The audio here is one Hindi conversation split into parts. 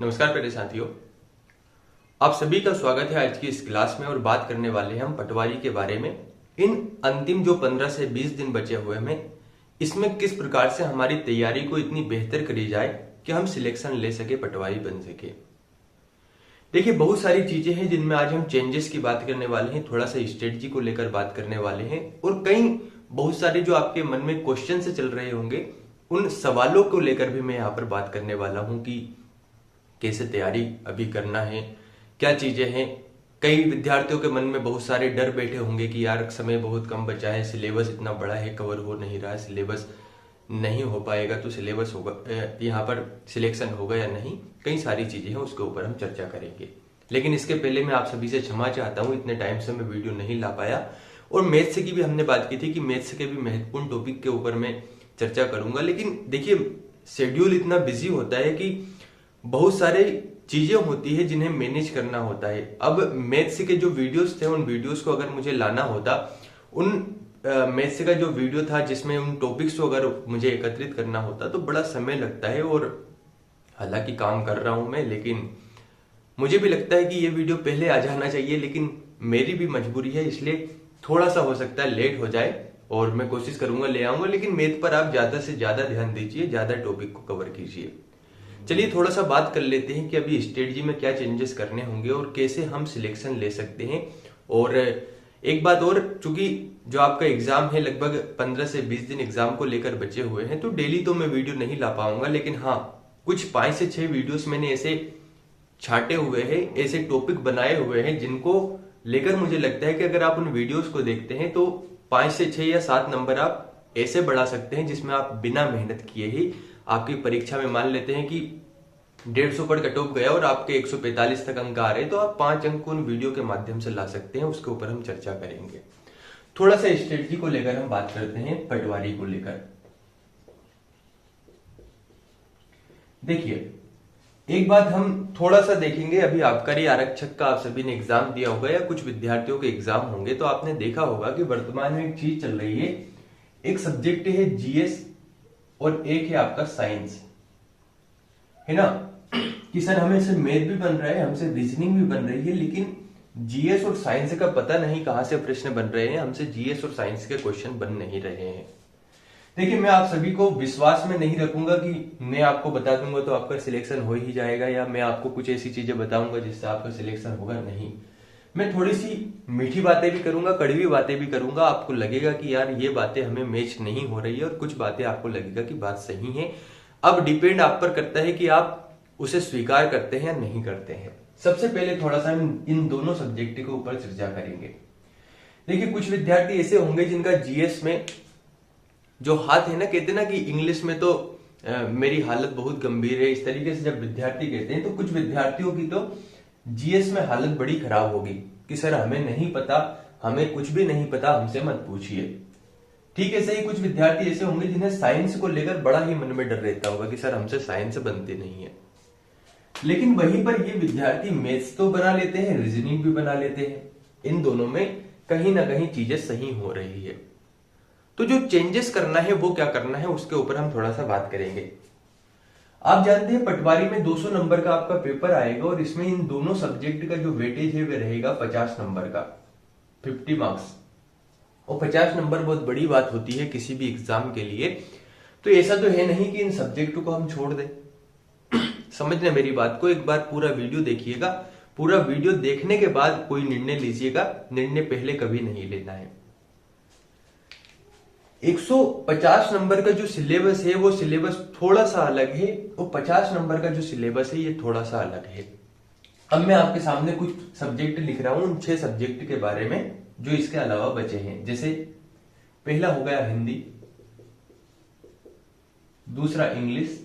नमस्कार प्यारे साथियों, आप सभी का स्वागत है आज की इस क्लास में। और बात करने वाले हैं हम पटवारी के बारे में। इन अंतिम जो 15 से 20 दिन बचे हुए हैं, इसमें किस प्रकार से हमारी तैयारी को इतनी बेहतर करी जाए कि हम सिलेक्शन ले सके, पटवारी बन सके। देखिए, बहुत सारी चीजें हैं जिनमें आज हम चेंजेस की बात करने वाले हैं, थोड़ा सा स्ट्रेटजी को लेकर बात करने वाले हैं, और कई बहुत सारे जो आपके मन में क्वेश्चन से चल रहे होंगे, उन सवालों को लेकर भी मैं यहाँ पर बात करने वाला हूँ कि कैसे तैयारी अभी करना है, क्या चीजें हैं। कई विद्यार्थियों के मन में बहुत सारे डर बैठे होंगे कि यार समय बहुत कम बचा है, सिलेबस इतना बड़ा है, कवर हो नहीं रहा है, सिलेबस नहीं हो पाएगा तो सिलेबस होगा, यहाँ पर सिलेक्शन होगा या नहीं। कई सारी चीजें हैं, उसके ऊपर हम चर्चा करेंगे। लेकिन इसके पहले मैं आप सभी से क्षमा चाहता हूँ, इतने टाइम से मैं वीडियो नहीं ला पाया। और मैथ्स की भी हमने बात की थी कि मैथ्स के भी महत्वपूर्ण टॉपिक के ऊपर मैं चर्चा करूंगा। लेकिन देखिए, शेड्यूल इतना बिजी होता है कि बहुत सारे चीजें होती है जिन्हें मैनेज करना होता है। अब मैथ्स के जो वीडियोस थे, उन वीडियोस को अगर मुझे लाना होता, उन मैथ्स का जो वीडियो था जिसमें उन टॉपिक्स को अगर मुझे एकत्रित करना होता तो बड़ा समय लगता है। और हालांकि काम कर रहा हूं मैं, लेकिन मुझे भी लगता है कि ये वीडियो पहले आ जाना चाहिए, लेकिन मेरी भी मजबूरी है, इसलिए थोड़ा सा हो सकता है लेट हो जाए। और मैं कोशिश करूंगा ले आऊंगा, लेकिन मैथ पर आप ज्यादा से ज्यादा ध्यान दीजिए, ज्यादा टॉपिक को कवर कीजिए। चलिए थोड़ा सा बात कर लेते हैं कि अभी स्ट्रेटजी में क्या चेंजेस करने होंगे और कैसे हम सिलेक्शन ले सकते हैं। और एक बात और, चूंकि जो आपका एग्जाम है, लगभग 15 से 20 दिन एग्जाम को लेकर बचे हुए हैं, तो डेली तो मैं वीडियो नहीं ला पाऊंगा। लेकिन हाँ, कुछ 5 से 6 वीडियोस मैंने ऐसे छांटे हुए हैं, ऐसे टॉपिक बनाए हुए हैं जिनको लेकर मुझे लगता है कि अगर आप उन वीडियोस को देखते हैं तो 5 से 6 या 7 नंबर आप ऐसे बढ़ा सकते हैं जिसमें आप बिना मेहनत किए ही आपकी परीक्षा में, मान लेते हैं कि 150 पर कट ऑफ गया और आपके 145 तक अंक आ रहे, तो आप 5 अंक उन वीडियो के माध्यम से ला सकते हैं। उसके ऊपर हम चर्चा करेंगे। थोड़ा सा स्ट्रेटजी को लेकर हम बात करते हैं, पटवारी को लेकर। देखिए, एक बात हम थोड़ा सा देखेंगे। अभी आबकारी आरक्षक का आप सभी ने एग्जाम दिया होगा या कुछ विद्यार्थियों के एग्जाम होंगे, तो आपने देखा होगा कि वर्तमान में एक चीज चल रही है। एक सब्जेक्ट है जीएस और एक है आपका साइंस, है ना। कि सर हमें से मैथ भी बन रहा है, हमसे रीजनिंग भी बन रही है, लेकिन जीएस और साइंस का पता नहीं कहां से प्रश्न बन रहे हैं, हमसे जीएस और साइंस के क्वेश्चन बन नहीं रहे हैं। देखिए, मैं आप सभी को विश्वास में नहीं रखूंगा कि मैं आपको बता दूंगा तो आपका सिलेक्शन हो ही जाएगा, या मैं आपको कुछ ऐसी चीजें बताऊंगा जिससे आपका सिलेक्शन होगा। नहीं, मैं थोड़ी सी मीठी बातें भी करूंगा, कड़वी बातें भी करूंगा। आपको लगेगा कि यार ये बातें हमें मैच नहीं हो रही है, और कुछ बातें आपको लगेगा कि बात सही है। अब डिपेंड आप पर करता है कि आप उसे स्वीकार करते हैं या नहीं करते हैं। सबसे पहले थोड़ा सा हम इन दोनों सब्जेक्ट के ऊपर चर्चा करेंगे। देखिए, कुछ विद्यार्थी ऐसे होंगे जिनका जीएस में जो हाथ है ना, कहते ना कि इंग्लिश में तो मेरी हालत बहुत गंभीर है, इस तरीके से जब विद्यार्थी कहते हैं, तो कुछ विद्यार्थियों की तो जीएस में हालत बड़ी खराब होगी कि सर हमें नहीं पता, हमें कुछ भी नहीं पता, हमसे मत पूछिए। ठीक है, सही। कुछ विद्यार्थी ऐसे होंगे जिन्हें साइंस को लेकर बड़ा ही मन में डर रहता होगा कि सर हमसे साइंस बनती नहीं है। लेकिन वहीं पर ये विद्यार्थी मैथ्स तो बना लेते हैं, रीजनिंग भी बना लेते हैं। इन दोनों में कहीं ना कहीं चीजें सही हो रही है। तो जो चेंजेस करना है वो क्या करना है, उसके ऊपर हम थोड़ा सा बात करेंगे। आप जानते हैं पटवारी में 200 नंबर का आपका पेपर आएगा, और इसमें इन दोनों सब्जेक्ट का जो वेटेज है वह रहेगा 50 नंबर का, 50 मार्क्स। और 50 नंबर बहुत बड़ी बात होती है किसी भी एग्जाम के लिए। तो ऐसा तो है नहीं कि इन सब्जेक्ट को हम छोड़ दें। समझना मेरी बात को, एक बार पूरा वीडियो देखिएगा। पूरा वीडियो देखने के बाद कोई निर्णय लीजिएगा, निर्णय पहले कभी नहीं लेना है। 150 नंबर का जो सिलेबस है वो सिलेबस थोड़ा सा अलग है, और 50 नंबर का जो सिलेबस है ये थोड़ा सा अलग है। अब मैं आपके सामने कुछ सब्जेक्ट लिख रहा हूं, उन 6 सब्जेक्ट के बारे में जो इसके अलावा बचे हैं। जैसे पहला हो गया हिंदी, दूसरा इंग्लिश,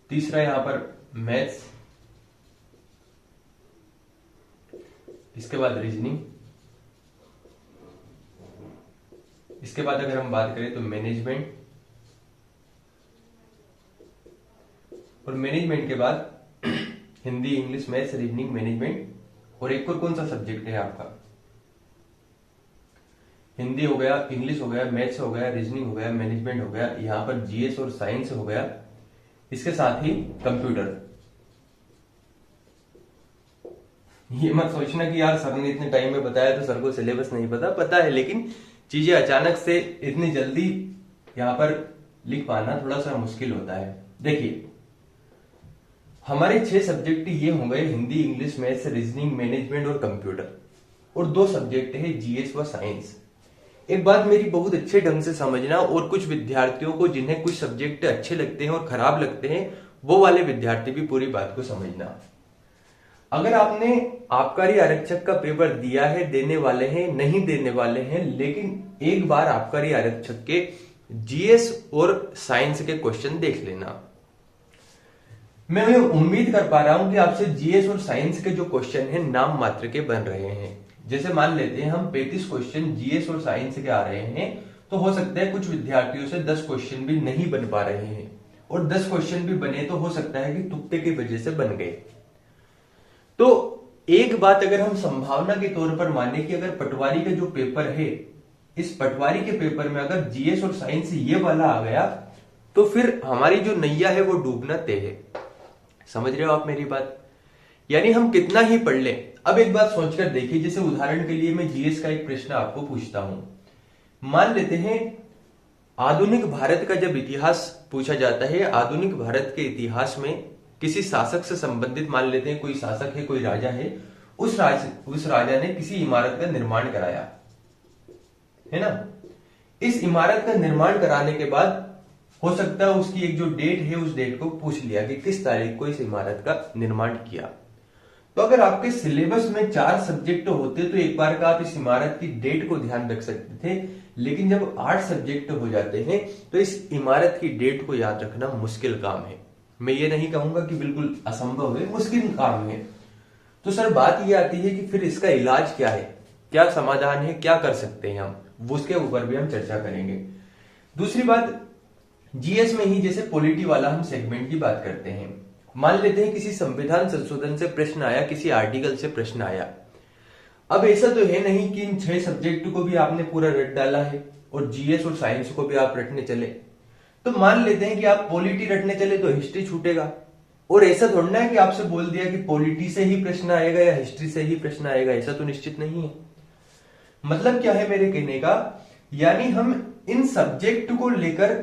तीसरा यहां पर मैथ्स, इसके बाद रीजनिंग, इसके बाद अगर हम बात करें तो मैनेजमेंट, और मैनेजमेंट के बाद Hindi, English, maths, reasoning, management, और एक और कौन सा सब्जेक्ट है आपका, हिंदी हो गया, इंग्लिश हो गया, मैथ्स हो गया, रीजनिंग हो गया, मैनेजमेंट हो गया, यहां पर जीएस और साइंस हो गया, इसके साथ ही कंप्यूटर। ये मत सोचना कि यार सर ने इतने टाइम में बताया तो सर को सिलेबस नहीं पता है, लेकिन चीजें अचानक से इतनी जल्दी यहां पर लिख पाना थोड़ा सा मुश्किल होता है। देखिए, हमारे 6 सब्जेक्ट ये हो गए, Hindi, English, maths, reasoning, management और कंप्यूटर, और 2 सब्जेक्ट है जीएस व साइंस। एक बात मेरी बहुत अच्छे ढंग से समझना, और कुछ विद्यार्थियों को जिन्हें कुछ सब्जेक्ट अच्छे लगते हैं और खराब लगते हैं, वो वाले विद्यार्थी भी पूरी बात को समझना। अगर आपने आबकारी आरक्षक का पेपर दिया है, देने वाले हैं, नहीं देने वाले हैं, लेकिन एक बार आबकारी आरक्षक के जीएस और साइंस के क्वेश्चन देख लेना। मैं उम्मीद कर पा रहा हूं कि आपसे जीएस और साइंस के जो क्वेश्चन हैं नाम मात्र के बन रहे हैं। जैसे मान लेते हैं हम 35 क्वेश्चन जीएस और साइंस के आ रहे हैं, तो हो सकता है कुछ विद्यार्थियों से 10 क्वेश्चन भी नहीं बन पा रहे हैं, और 10 क्वेश्चन भी बने तो हो सकता है कि तुक्के की वजह से बन गए। तो एक बात अगर हम संभावना के तौर पर माने कि अगर पटवारी का जो पेपर है, इस पटवारी के पेपर में अगर जीएस और साइंस ये वाला आ गया, तो फिर हमारी जो नैया है वो डूबना तय है। समझ रहे हो आप मेरी बात? यानी हम कितना ही पढ़ लें। अब एक बात सोचकर देखिए, जैसे उदाहरण के लिए मैं जीएस का एक प्रश्न आपको पूछता हूं। मान लेते हैं आधुनिक भारत का जब इतिहास पूछा जाता है, आधुनिक भारत के इतिहास में किसी शासक से संबंधित, मान लेते हैं कोई शासक है, कोई राजा है, उस राजा ने किसी इमारत का निर्माण कराया, है ना। इस इमारत का निर्माण कराने के बाद हो सकता है उसकी एक जो डेट है, उस डेट को पूछ लिया कि किस तारीख को इस इमारत का निर्माण किया। तो अगर आपके सिलेबस में 4 सब्जेक्ट होते तो एक बार का आप इस इमारत की डेट को ध्यान रख सकते थे, लेकिन जब 8 सब्जेक्ट हो जाते हैं तो इस इमारत की डेट को याद रखना मुश्किल काम है। मैं ये नहीं कहूंगा कि बिल्कुल असंभव है, मुश्किल काम है। तो सर बात ये आती है कि फिर इसका इलाज क्या है, क्या समाधान है, क्या कर सकते हैं हम, उसके ऊपर भी हम चर्चा करेंगे। दूसरी बात, जीएस में ही जैसे पॉलिटी वाला हम सेगमेंट की बात करते हैं। मान लेते हैं किसी संविधान संशोधन से प्रश्न आया, किसी आर्टिकल से प्रश्न आया। अब ऐसा तो है नहीं कि इन 6 सब्जेक्ट को भी आपने पूरा रट डाला है और जीएस और साइंस को भी आप रटने चले। तो मान लेते हैं कि आप पॉलिटी रटने चले तो हिस्ट्री छूटेगा, और ऐसा थोड़ा है कि आपसे बोल दिया कि पॉलिटी से ही प्रश्न आएगा या हिस्ट्री से ही प्रश्न आएगा, ऐसा तो निश्चित नहीं है। मतलब क्या है मेरे कहने का, यानी हम इन सब्जेक्ट को लेकर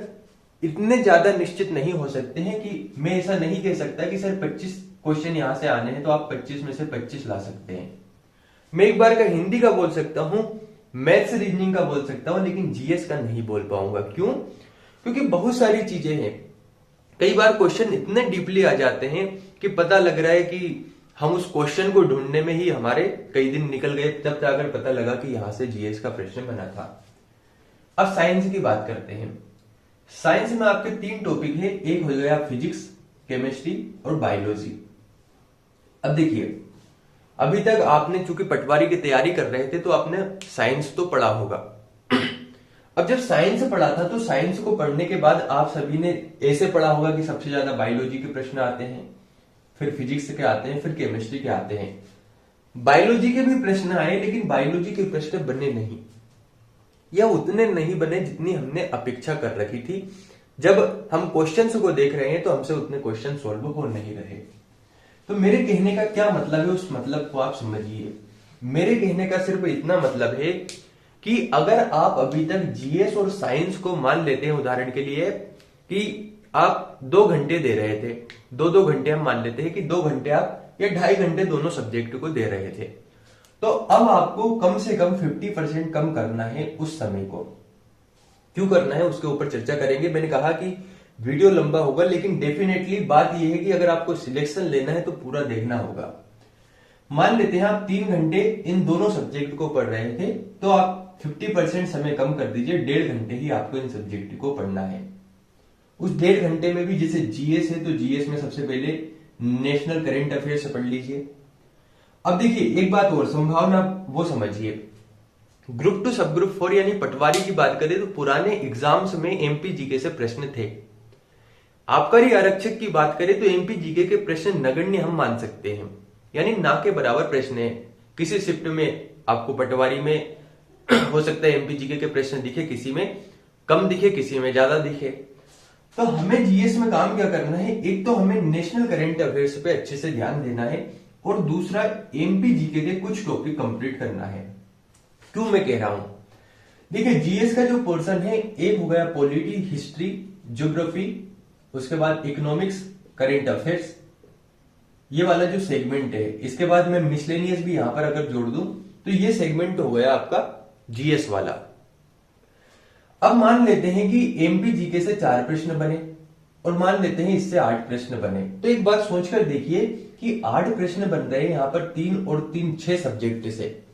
इतने ज्यादा निश्चित नहीं हो सकते हैं कि मैं ऐसा नहीं कह सकता कि सर 25 क्वेश्चन यहां से आने हैं तो आप 25 में से 25 ला सकते हैं। मैं एक बार का हिंदी का बोल सकता हूं, मैथ्स रीजनिंग का बोल सकता हूं, लेकिन जीएस का नहीं बोल पाऊंगा। क्यों? क्योंकि बहुत सारी चीजें हैं। कई बार क्वेश्चन इतने डीपली आ जाते हैं कि पता लग रहा है कि हम उस क्वेश्चन को ढूंढने में ही हमारे कई दिन निकल गए, तब जाकर पता लगा कि यहां से जीएस का प्रश्न बना था। अब साइंस की बात करते हैं। साइंस में आपके 3 टॉपिक है, एक हो गया फिजिक्स, केमिस्ट्री और बायोलॉजी। अब देखिए, अभी तक आपने चूंकि पटवारी की तैयारी कर रहे थे तो आपने साइंस तो पढ़ा होगा। अब जब साइंस पढ़ा था तो साइंस को पढ़ने के बाद आप सभी ने ऐसे पढ़ा होगा कि सबसे ज्यादा बायोलॉजी के प्रश्न आते हैं, फिर फिजिक्स के आते हैं, फिर केमिस्ट्री के आते हैं। बायोलॉजी के भी प्रश्न आए, लेकिन बायोलॉजी के प्रश्न बने नहीं, या उतने नहीं बने जितनी हमने अपेक्षा कर रखी थी। जब हम क्वेश्चंस को देख रहे हैं तो हमसे उतने क्वेश्चन सॉल्व हो नहीं रहे। तो मेरे कहने का क्या मतलब है, उस मतलब को आप समझिए। मेरे कहने का सिर्फ इतना मतलब है कि अगर आप अभी तक जीएस और साइंस को मान लेते हैं, उदाहरण के लिए कि आप 2 घंटे दे रहे थे, 2-2 घंटे हम मान लेते हैं कि 2 घंटे आप या 2.5 घंटे दोनों सब्जेक्ट को दे रहे थे, तो अब आपको कम से कम 50% कम करना है उस समय को। क्यों करना है उसके ऊपर चर्चा करेंगे। मैंने कहा कि वीडियो लंबा होगा, लेकिन डेफिनेटली बात यह है कि अगर आपको सिलेक्शन लेना है तो पूरा देखना होगा। मान लेते हैं आप 3 घंटे इन दोनों सब्जेक्ट को पढ़ रहे थे, तो आप 50% समय कम कर दीजिए, 1.5 घंटे ही आपको इन सब्जेक्ट को पढ़ना है। उस 1.5 घंटे में भी जैसे जीएस है तो जीएस में सबसे पहले नेशनल करंट अफेयर्स पढ़ लीजिए। अब देखिए एक बात और, संभावना वो समझिए, ग्रुप 2 सब ग्रुप 4 यानी पटवारी की बात करें तो पुराने एग्जाम्स में एमपी जीके से प्रश्न थे। आबकारी आरक्षक की बात करें तो एमपी जीके के प्रश्न नगण्य हम मान सकते हैं, यानी ना के बराबर प्रश्न है। किसी शिफ्ट में आपको पटवारी में हो सकता है एमपी जीके के प्रश्न दिखे, किसी में कम दिखे, किसी में ज्यादा दिखे। तो हमें जीएस में काम क्या करना है, एक तो हमें नेशनल करंट अफेयर्स पे अच्छे से ध्यान देना है और दूसरा एमपी जीके के कुछ टॉपिक कंप्लीट करना है। क्यों मैं कह रहा हूं, देखिए जीएस का जो पोर्शन है, एक हो गया पॉलिटी, हिस्ट्री, ज्योग्राफी, उसके बाद इकोनॉमिक्स, करंट अफेयर्स, ये वाला जो सेगमेंट है। इसके बाद मैं मिसलेनियस भी यहां पर अगर जोड़ दूं तो ये सेगमेंट हो गया आपका जीएस वाला। अब मान लेते हैं कि एमपी जीके से 4 प्रश्न बने और मान लेते हैं इससे 8 प्रश्न बने, तो एक बात सोचकर देखिए कि 8 प्रश्न बन रहे हैं यहां पर 3 और 3 6 सब्जेक्ट से,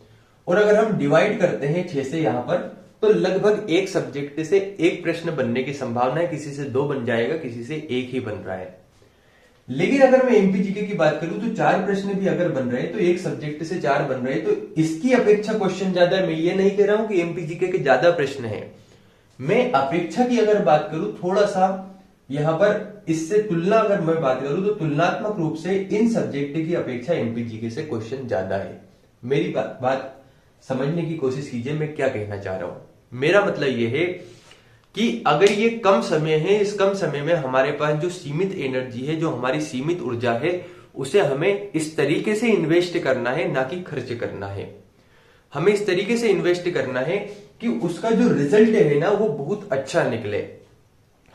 और अगर हम डिवाइड करते हैं 6 से यहां पर, तो लगभग एक सब्जेक्ट से एक प्रश्न बनने की संभावना है, किसी से 2 बन जाएगा, किसी से 1 ही बन रहा है। लेकिन अगर मैं एमपी जीके की बात करूं तो 4 प्रश्न भी अगर बन रहे हैं तो एक सब्जेक्ट से 4 बन रहे हैं, तो इसकी अपेक्षा क्वेश्चन ज्यादा है। मैं ये नहीं कह रहा हूं कि एमपी जीके के ज्यादा प्रश्न है, मैं अपेक्षा की अगर बात करूं थोड़ा सा यहां पर इससे तुलना अगर मैं बात करूं तो तुलनात्मक रूप से इन सब्जेक्ट की अपेक्षा एमपी जीके से क्वेश्चन ज्यादा है। मेरी बात समझने की कोशिश कीजिए, मैं क्या कहना चाह रहा हूं। मेरा मतलब यह है कि अगर ये कम समय है, इस कम समय में हमारे पास जो सीमित एनर्जी है, जो हमारी सीमित ऊर्जा है, उसे हमें इस तरीके से इन्वेस्ट करना है, ना कि खर्च करना है। हमें इस तरीके से इन्वेस्ट करना है कि उसका जो रिजल्ट है ना वो बहुत अच्छा निकले,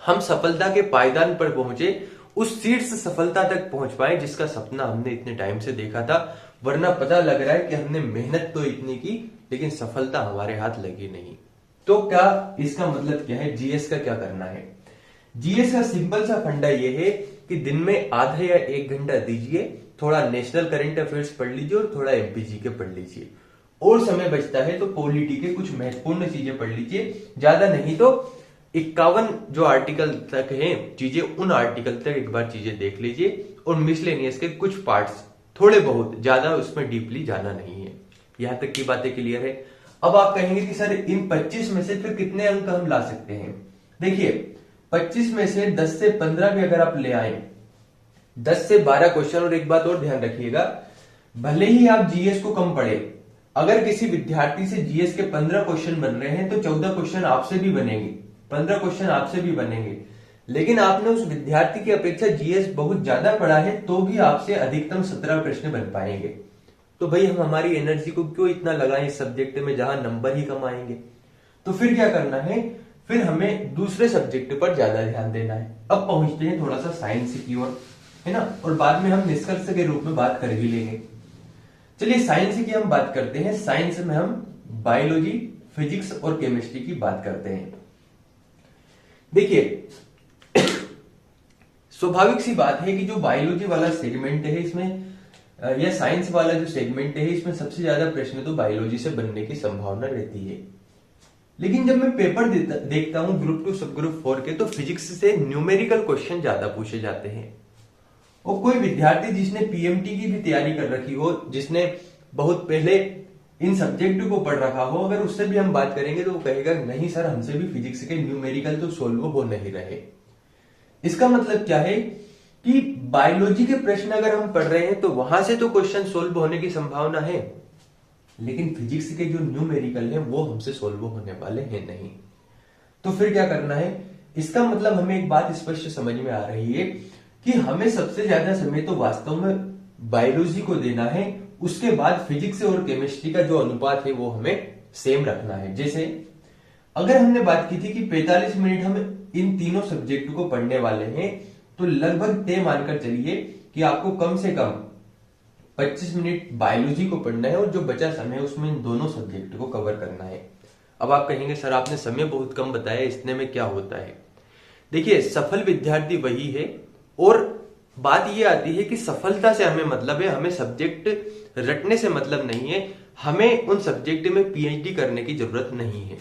हम सफलता के पायदान पर पहुंचे, उस शीर्ष सफलता तक पहुंच पाए जिसका सपना हमने इतने टाइम से देखा था। वरना पता लग रहा है कि हमने मेहनत तो इतनी की लेकिन सफलता हमारे हाथ लगी नहीं। तो क्या इसका मतलब क्या है, जीएस का क्या करना है? जीएस का सिंपल सा फंडा यह है कि दिन में आधा या 1 घंटा दीजिए, थोड़ा नेशनल करंट अफेयर्स पढ़ लीजिए और थोड़ा एमपीजी के पढ़ लीजिए, और समय बचता है तो पॉलिटी के कुछ महत्वपूर्ण चीजें पढ़ लीजिए। ज्यादा नहीं तो 51 जो आर्टिकल तक है चीजें, उन आर्टिकल तक एक बार चीजें देख लीजिए, और मिसलेनियस के कुछ पार्ट्स थोड़े बहुत, ज्यादा उसमें डीपली जाना नहीं है। यहां तक की बातें क्लियर है। अब आप कहेंगे कि सर इन 25 में से फिर कितने अंक हम ला सकते हैं? देखिए 25 में से 10 से 15 भी अगर आप ले आए, 10 से 12 क्वेश्चन, और एक बात और ध्यान रखिएगा, भले ही आप जीएस को कम पढ़े, अगर किसी विद्यार्थी से जीएस के 15 क्वेश्चन बन रहे हैं तो 14 क्वेश्चन आपसे भी बनेंगे, 15 क्वेश्चन आपसे भी बनेंगे। लेकिन आपने उस विद्यार्थी की अपेक्षा जीएस बहुत ज्यादा पढ़ा है तो भी आपसे अधिकतम 17 प्रश्न बन पाएंगे। तो भाई हम हमारी एनर्जी को क्यों इतना लगाएं इस सब्जेक्ट में जहां नंबर ही कम आएंगे? तो फिर क्या करना है, फिर हमें दूसरे सब्जेक्ट पर ज्यादा ध्यान देना है। अब पहुंचते हैं थोड़ा सा साइंस की ओर, है ना, और बाद में हम निष्कर्ष के रूप में बात कर भी लेंगे। चलिए साइंस की हम बात करते हैं। साइंस में हम बायोलॉजी, फिजिक्स और केमिस्ट्री की बात करते हैं। देखिए स्वाभाविक सी बात है कि जो बायोलॉजी वाला सेगमेंट है इसमें, या साइंस वाला जो सेगमेंट है इसमें सबसे ज्यादा प्रश्न तो बायोलॉजी से बनने की संभावना रहती है। लेकिन जब मैं पेपर देखता हूं ग्रुप 2 सब ग्रुप 4 के, तो फिजिक्स से न्यूमेरिकल क्वेश्चन ज्यादा पूछे जाते हैं। और कोई विद्यार्थी जिसने पीएमटी की भी तैयारी कर रखी हो, जिसने बहुत पहले इन सब्जेक्ट को पढ़ रखा हो, अगर उससे भी हम बात करेंगे तो वो कहेगा नहीं सर हमसे भी फिजिक्स के न्यूमेरिकल तो सोल्व हो नहीं रहे। इसका मतलब क्या है कि बायोलॉजी के प्रश्न अगर हम पढ़ रहे हैं तो वहां से तो क्वेश्चन सोल्व होने की संभावना है, लेकिन फिजिक्स के जो न्यूमेरिकल है वो हमसे सोल्व होने वाले हैं नहीं। तो फिर क्या करना है? इसका मतलब हमें एक बात स्पष्ट समझ में आ रही है कि हमें सबसे ज्यादा समय तो वास्तव में बायोलॉजी को देना है, उसके बाद फिजिक्स और केमिस्ट्री का जो अनुपात है वो हमें सेम रखना है। जैसे अगर हमने बात की थी कि 45 मिनट हम इन तीनों सब्जेक्ट को पढ़ने वाले हैं, तो लगभग तय मानकर चलिए कि आपको कम से कम 25 मिनट बायोलॉजी को पढ़ना है और जो बचा समय है उसमें इन दोनों सब्जेक्ट को कवर करना है। अब आप कहेंगे सर आपने समय बहुत कम बताया, इतने में क्या होता है? देखिए सफल विद्यार्थी वही है, और बात यह आती है कि सफलता से हमें मतलब है, हमें सब्जेक्ट रटने से मतलब नहीं है, हमें उन सब्जेक्ट में पीएचडी करने की जरूरत नहीं है।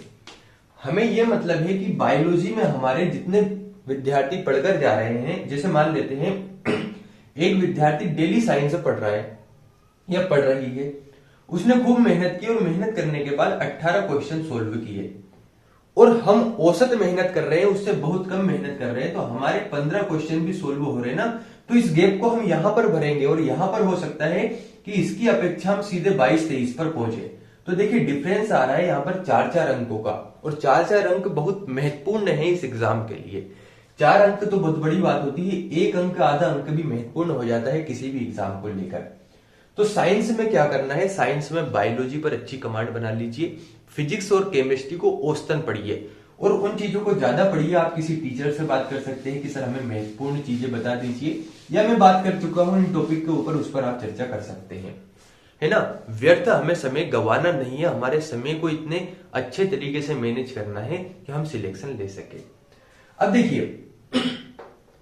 हमें यह मतलब है कि बायोलॉजी में हमारे जितने विद्यार्थी पढ़कर जा रहे हैं, जैसे मान लेते हैं एक विद्यार्थी डेली साइंस पढ़ रहा है या पढ़ रही है, उसने खूब मेहनत की और मेहनत करने के बाद 18 क्वेश्चन सोल्व किए, और हम औसत मेहनत कर रहे हैं, उससे बहुत कम मेहनत कर रहे हैं, तो हमारे 15 क्वेश्चन भी सोल्व हो रहे हैं ना, तो इस गैप को हम यहां पर भरेंगे, और यहां पर हो सकता है कि इसकी अपेक्षा हम सीधे 22-23 पर पहुंचे। तो देखिए डिफरेंस आ रहा है यहां पर 4-4 अंकों का, और 4-4 अंक बहुत महत्वपूर्ण है इस एग्जाम के लिए। 4 अंक तो बहुत बड़ी बात होती है, 1 अंक आधा अंक भी महत्वपूर्ण हो जाता है किसी भी एग्जाम को लेकर। तो साइंस में क्या करना है, साइंस में बायोलॉजी पर अच्छी कमांड बना लीजिए, फिजिक्स और केमिस्ट्री को औसतन पढ़िए और उन चीजों को ज्यादा पढ़िए। आप किसी टीचर से बात कर सकते हैं कि सर हमें महत्वपूर्ण चीजें बता दीजिए, या मैं बात कर चुका हूं इन टॉपिक के ऊपर, उस पर आप चर्चा कर सकते हैं, है ना। व्यर्थ हमें समय गंवाना नहीं है, हमारे समय को इतने अच्छे तरीके से मैनेज करना है कि हम सिलेक्शन ले सके। अब देखिए,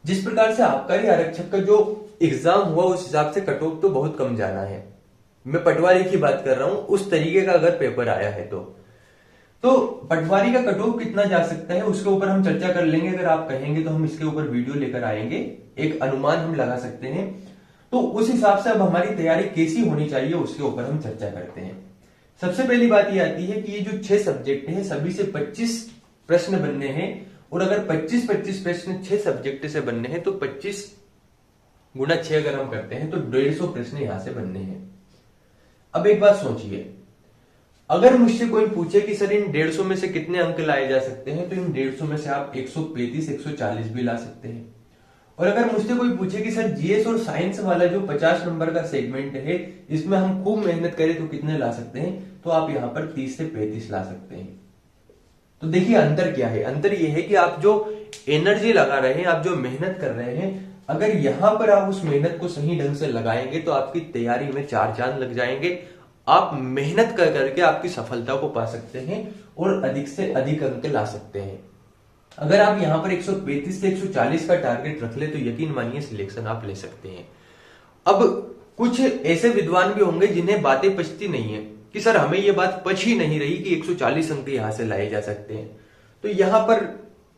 जिस प्रकार से आपका ही आरक्षक का जो एग्जाम हुआ उस हिसाब से कट ऑफ तो बहुत कम जाना है। मैं पटवारी की बात कर रहा हूं, उस तरीके का अगर पेपर आया है तो पटवारी का कट ऑफ कितना जा सकता है उसके ऊपर हम चर्चा कर लेंगे। अगर आप कहेंगे तो हम इसके ऊपर वीडियो लेकर आएंगे, एक अनुमान हम लगा सकते हैं। तो उस हिसाब से अब हमारी तैयारी कैसी होनी चाहिए उसके ऊपर हम चर्चा करते हैं। सबसे पहली बात ये आती है कि ये जो 6 सब्जेक्ट है सभी से 25 प्रश्न बनने हैं, और अगर 25-25 प्रश्न 6 सब्जेक्ट से बनने हैं तो 25 गुना 6 अगर हम करते हैं तो 150 प्रश्न यहां से बनने हैं। अब एक बात सोचिए, अगर मुझसे कोई पूछे कि सर इन 150 में से कितने अंक लाए जा सकते हैं, तो इन 150 में से आप 135 140 भी ला सकते हैं। और अगर मुझसे कोई पूछे कि सर जीएस और साइंस वाला जो 50 नंबर का सेगमेंट है इसमें हम खूब मेहनत करें तो कितने ला सकते हैं, तो आप यहां पर 30 से 35 ला सकते हैं। तो देखिए अंतर क्या है, अंतर यह है कि आप जो एनर्जी लगा रहे हैं, आप जो मेहनत कर रहे हैं, अगर यहां पर आप उस मेहनत को सही ढंग से लगाएंगे तो आपकी तैयारी में 4 चांद लग जाएंगे। आप मेहनत कर करके आपकी सफलता को पा सकते हैं और अधिक से अधिक अंक ला सकते हैं। अगर आप यहां पर 135 से 140 का टारगेट रख ले तो यकीन मानिए सिलेक्शन आप ले सकते हैं। अब कुछ ऐसे विद्वान भी होंगे जिन्हें बातें पचती नहीं है कि सर हमें यह बात पच ही नहीं रही कि 140 अंक यहां से लाए जा सकते हैं, तो यहां पर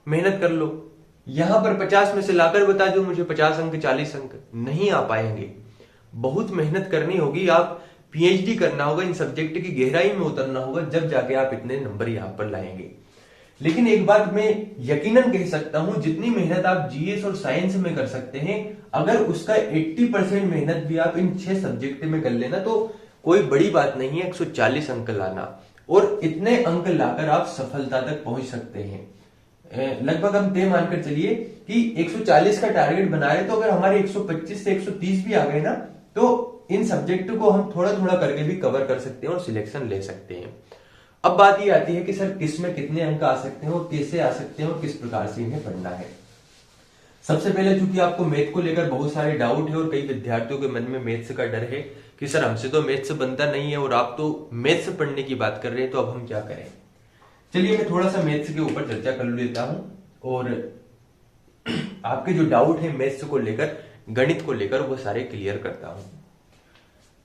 मेहनत कर लो, यहां पर 50 में से लाकर बता दो मुझे 50 अंक 40 अंक, नहीं आ पाएंगे। बहुत मेहनत करनी होगी, आप पीएचडी करना होगा, इन सब्जेक्ट की गहराई में उतरना होगा, जब जाके आप इतने नंबर यहां पर लाएंगे। लेकिन एक बात मैं यकीनन कह सकता हूं, जितनी मेहनत आप जीएस और साइंस में कर सकते हैं, अगर उसका 80% मेहनत भी आप इन 6 सब्जेक्ट में कर लेना तो कोई बड़ी बात नहीं है 140 अंक लाना, और इतने अंक लाकर आप सफलता तक पहुंच सकते हैं। लगभग हम तय मानकर चलिए कि 140 का टारगेट बना रहे, तो अगर हमारे 125 से 130 भी आ गए ना, तो इन सब्जेक्ट को हम थोड़ा थोड़ा करके भी कवर कर सकते हैं और सिलेक्शन ले सकते हैं। अब बात ये आती है कि सर किस में कितने अंक आ सकते हैं और कैसे आ सकते हैं और किस प्रकार से इन्हें पढ़ना है। सबसे पहले चूंकि आपको मैथ को लेकर बहुत सारे डाउट है और कई विद्यार्थियों के मन में मैथ्स का डर है कि सर हमसे तो मैथ्स बनता नहीं है और आप तो मैथ्स पढ़ने की बात कर रहे हैं, तो अब हम क्या करें। चलिए मैं थोड़ा सा मैथ्स के ऊपर चर्चा कर लेता हूं और आपके जो डाउट है मैथ्स को लेकर, गणित को लेकर, वो सारे क्लियर करता हूं।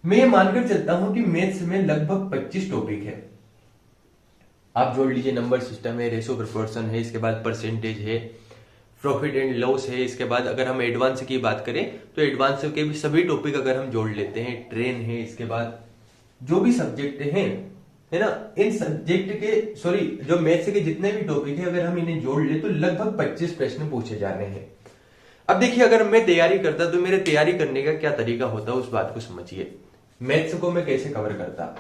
मैं ये मानकर चलता हूं कि मैथ्स में लगभग 25 टॉपिक है। आप जोड़ लीजिए, नंबर सिस्टम है, रेशो प्रोपोर्शन है, इसके बाद परसेंटेज है, प्रॉफिट एंड लॉस है, इसके बाद अगर हम एडवांस की बात करें तो एडवांस के भी सभी टॉपिक अगर हम जोड़ लेते हैं, ट्रेन है, इसके बाद जो भी सब्जेक्ट हैं, है ना, इन सब्जेक्ट के जो मैथ्स के जितने भी टॉपिक है अगर हम इन्हें जोड़ ले तो लगभग 25 प्रश्न पूछे जा रहे हैं। अब देखिए, अगर मैं तैयारी करता तो मेरे तैयारी करने का क्या तरीका होता, उस बात को समझिए। मैथ्स को मैं कैसे कवर करता,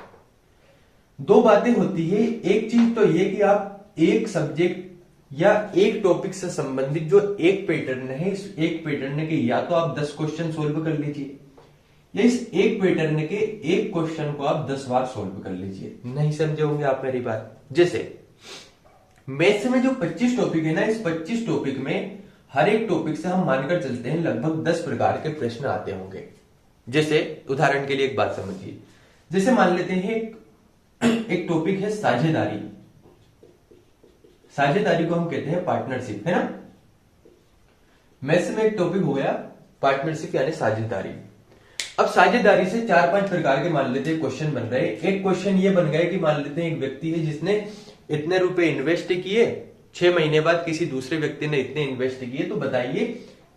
2 बातें होती है। एक चीज तो ये कि आप एक सब्जेक्ट या एक टॉपिक से संबंधित जो एक पैटर्न है, इस एक पैटर्न के या तो आप 10 क्वेश्चन सोल्व कर लीजिए, या इस एक पैटर्न के एक क्वेश्चन को आप 10 बार सोल्व कर लीजिए। नहीं समझे होंगे आप मेरी बात। जैसे मैथ्स में जो 25 टॉपिक है ना, इस 25 टॉपिक में हर एक टॉपिक से हम मानकर चलते हैं लगभग 10 प्रकार के प्रश्न आते होंगे। जैसे उदाहरण के लिए एक बात समझिए, जैसे मान लेते हैं एक टॉपिक है साझेदारी। साझेदारी को हम कहते हैं पार्टनरशिप, है ना। मैथ्स में एक टॉपिक हो गया पार्टनरशिप यानी साझेदारी। अब साझेदारी से 4-5 प्रकार के मान लेते हैं क्वेश्चन बन रहे हैं। एक क्वेश्चन ये बन गया कि मान लेते हैं एक व्यक्ति है जिसने इतने रुपए इन्वेस्ट किए, 6 महीने बाद किसी दूसरे व्यक्ति ने इतने इन्वेस्ट किए, तो बताइए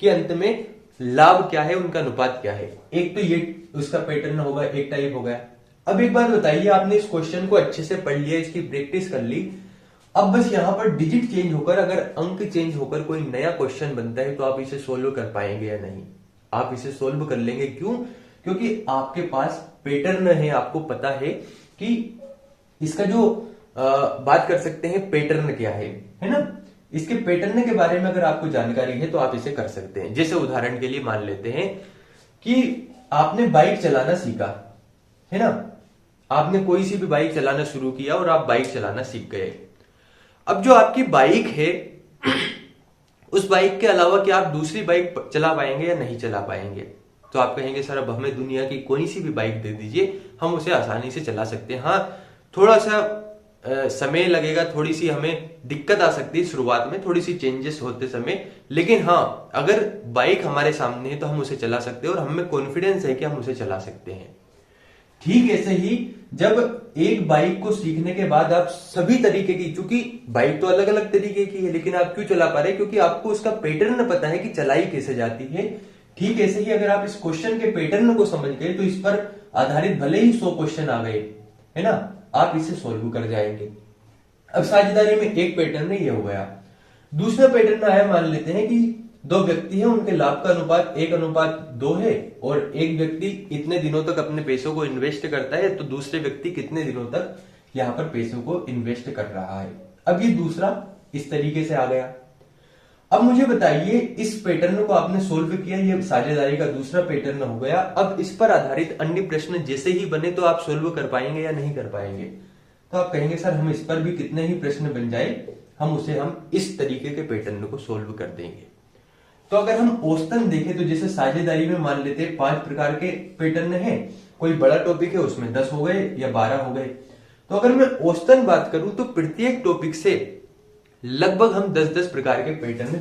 कि अंत में लाभ क्या है, उनका अनुपात क्या है। एक तो ये उसका पैटर्न होगा, एक टाइप हो गया। अब एक बात बताइए, आपने इस क्वेश्चन को अच्छे से पढ़ लिया, इसकी प्रैक्टिस कर ली, अब बस यहां पर डिजिट चेंज होकर, अगर अंक चेंज होकर कोई नया क्वेश्चन बनता है तो आप इसे सोल्व कर पाएंगे या नहीं। आप इसे सोल्व कर लेंगे, क्यों? क्योंकि आपके पास पैटर्न है, आपको पता है कि इसका जो बात कर सकते हैं पैटर्न क्या है ना। इसके पैटर्न के बारे में अगर आपको जानकारी है तो आप इसे कर सकते हैं। जैसे उदाहरण के लिए मान लेते हैं कि आपने बाइक चलाना सीखा है ना, आपने कोई सी भी बाइक चलाना शुरू किया और आप बाइक चलाना सीख गए। अब जो आपकी बाइक है उस बाइक के अलावा क्या आप दूसरी बाइक चला पाएंगे या नहीं चला पाएंगे? तो आप कहेंगे सर अब हमें दुनिया की कोई सी भी बाइक दे दीजिए, हम उसे आसानी से चला सकते हैं। हाँ, थोड़ा सा समय लगेगा, थोड़ी सी हमें दिक्कत आ सकती है शुरुआत में, थोड़ी सी चेंजेस होते समय, लेकिन हाँ अगर बाइक हमारे सामने है तो हम उसे चला सकते हैं और हमें कॉन्फिडेंस है कि हम उसे चला सकते हैं। ठीक ऐसे ही जब एक बाइक को सीखने के बाद आप सभी तरीके की, चूंकि बाइक तो अलग अलग तरीके की है, लेकिन आप क्यों चला पा रहे? क्योंकि आपको उसका पैटर्न पता है कि चलाई कैसे जाती है। ठीक ऐसे ही अगर आप इस क्वेश्चन के पैटर्न को समझ गए तो इस पर आधारित भले ही 100 क्वेश्चन आ गए है ना, आप इसे सोल्व कर जाएंगे। अब साझेदारी में एक पैटर्न ये हो गया। दूसरा पैटर्न आया, मान लेते हैं कि दो व्यक्ति हैं, उनके लाभ का अनुपात 1:2 है और एक व्यक्ति इतने दिनों तक अपने पैसों को इन्वेस्ट करता है तो दूसरे व्यक्ति कितने दिनों तक यहां पर पैसों को इन्वेस्ट कर रहा है। अब ये दूसरा इस तरीके से आ गया। अब मुझे बताइए, इस पैटर्न को आपने सोल्व किया, ये साझेदारी का दूसरा पैटर्न हो गया। अब इस पर आधारित अन्य प्रश्न जैसे ही बने तो आप सोल्व कर पाएंगे या नहीं कर पाएंगे? तो आप कहेंगे सर हम इस पर भी कितने ही प्रश्न बन जाए हम इस तरीके के पैटर्न को सोल्व कर देंगे। तो अगर हम औसतन देखें तो जैसे साझेदारी में मान लेते हैं 5 प्रकार के पैटर्न हैं, कोई बड़ा टॉपिक है उसमें 10 हो गए या 12 हो गए। तो अगर मैं औसतन बात करूं तो प्रत्येक टॉपिक से लगभग हम 10-10 प्रकार के पैटर्न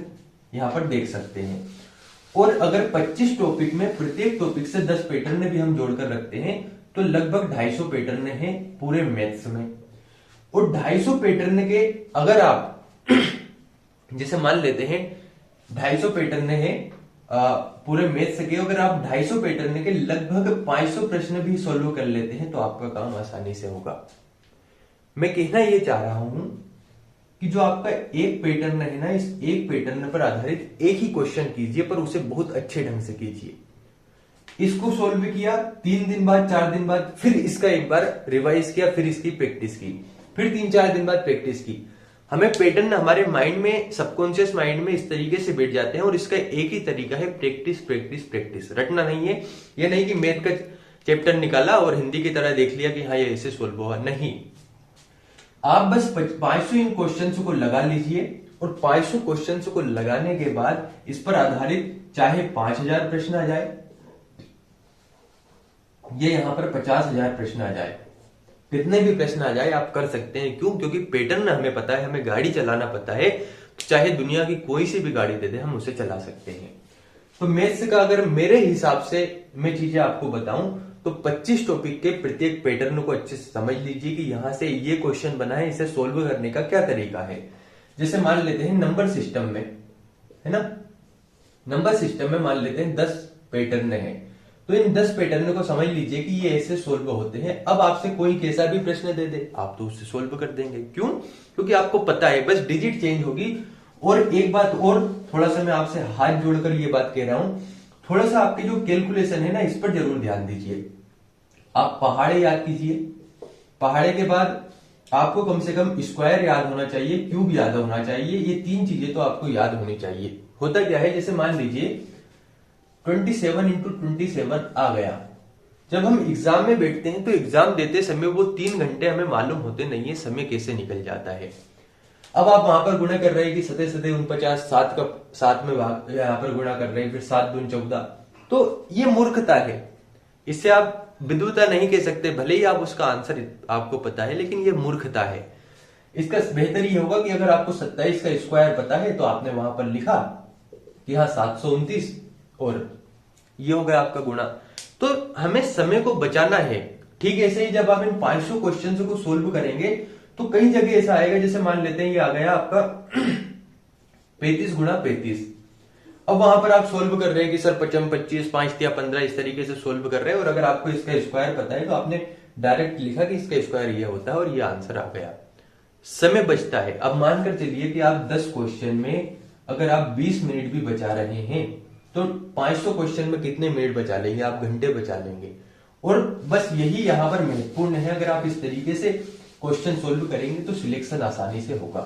यहां पर देख सकते हैं। और अगर 25 टॉपिक में प्रत्येक टॉपिक से 10 पैटर्न भी हम जोड़कर रखते हैं तो लगभग 250 पैटर्न हैं पूरे मैथ्स में। और 250 पैटर्न के अगर आप जैसे मान लेते हैं 250 पैटर्न है पूरे मैथ्स के, अगर आप 250 पैटर्न के लगभग 500 प्रश्न भी सॉल्व कर लेते हैं तो आपका काम आसानी से होगा। मैं कहना यह चाह रहा हूं कि जो आपका एक पैटर्न है ना, इस एक पैटर्न पर आधारित एक ही क्वेश्चन कीजिए, पर उसे बहुत अच्छे ढंग से कीजिए। इसको सोल्व किया, 3 दिन बाद 4 दिन बाद फिर इसका एक बार रिवाइज किया, फिर इसकी प्रैक्टिस की, फिर 3-4 दिन बाद प्रैक्टिस की। हमें पैटर्न हमारे माइंड में, सबकॉन्शियस माइंड में इस तरीके से बैठ जाते हैं और इसका एक ही तरीका है प्रैक्टिस प्रैक्टिस प्रैक्टिस। रटना नहीं है, ये नहीं कि मैथ का चैप्टर निकाला और हिंदी की तरह देख लिया कि हाँ ये ऐसे सोल्व हुआ, नहीं। आप बस 500 इन क्वेश्चंस को लगा लीजिए और 500 क्वेश्चंस को लगाने के बाद इस पर आधारित चाहे 5000 प्रश्न आ जाए, ये यहां पर 50,000 प्रश्न आ जाए, कितने भी प्रश्न आ जाए आप कर सकते हैं। क्यों? क्योंकि पैटर्न हमें पता है, हमें गाड़ी चलाना पता है, चाहे दुनिया की कोई सी भी गाड़ी दे दे हम उसे चला सकते हैं। तो मैथ्स का अगर मेरे हिसाब से मैं चीजें आपको बताऊं तो 25 टॉपिक के प्रत्येक पैटर्न को अच्छे से समझ लीजिए कि यहां से ये क्वेश्चन बना है, इसे सोल्व करने का क्या तरीका है। जैसे मान लेते हैं नंबर सिस्टम में, है ना, नंबर सिस्टम में मान लेते हैं 10 पैटर्न है, तो इन 10 पैटर्न को समझ लीजिए कि ये ऐसे सोल्व होते हैं। अब आपसे कोई कैसा भी प्रश्न दे दे आप तो उससे सोल्व कर देंगे। क्यों? क्योंकि आपको पता है, बस डिजिट चेंज होगी। और एक बात और, थोड़ा सा मैं आपसे हाथ जोड़कर ये बात कह रहा हूं, थोड़ा सा आपकी जो कैलकुलेशन है ना, इस पर जरूर ध्यान दीजिए। आप पहाड़े याद कीजिए, पहाड़े के बाद आपको कम से कम स्क्वायर याद होना चाहिए, क्यूब याद होना चाहिए, ये 3 चीजें तो आपको याद होनी चाहिए। होता क्या है, जैसे मान लीजिए 27 इंटू 27 आ गया। जब हम एग्जाम में बैठते हैं तो एग्जाम देते समय वो 3 घंटे हमें मालूम होते नहीं है समय कैसे निकल जाता है। अब आप वहां पर गुणा कर रहे हैं कि 7 49, 7 का 7 में भाग यहां पर गुणा कर रहे हैं, फिर 7 दून 14, तो ये मूर्खता है। इससे आप विद्वता नहीं कह सकते, भले ही आप उसका आंसर आपको पता है, लेकिन ये मूर्खता है। इसका बेहतर ये होगा कि अगर आपको 27 का स्क्वायर पता है तो आपने वहां पर लिखा कि हाँ 729 और ये हो गया आपका गुणा। तो हमें समय को बचाना है। ठीक ऐसे ही जब आप इन 500 क्वेश्चन को सोल्व करेंगे तो कई जगह ऐसा आएगा, जैसे मान लेते हैं ये आ गया आपका 35 गुणा 35। अब वहां पर आप सोल्व कर रहे हैं कि सर 55, 25, 5 या 15 इस तरीके से सोल्व कर रहे हैं, और अगर आपको इसका स्क्वायर पता है तो आपने डायरेक्ट लिखा कि इसका स्क्वायर ये होता है और ये आंसर आ गया, समय बचता है। अब मानकर चलिए कि आप 10 क्वेश्चन में अगर आप 20 मिनट भी बचा रहे हैं तो 500 क्वेश्चन में कितने मिनट बचा लेंगे? आप घंटे बचा लेंगे। और बस यही यहां पर महत्वपूर्ण है, अगर आप इस तरीके से क्वेश्चन सोल्व करेंगे तो सिलेक्शन आसानी से होगा।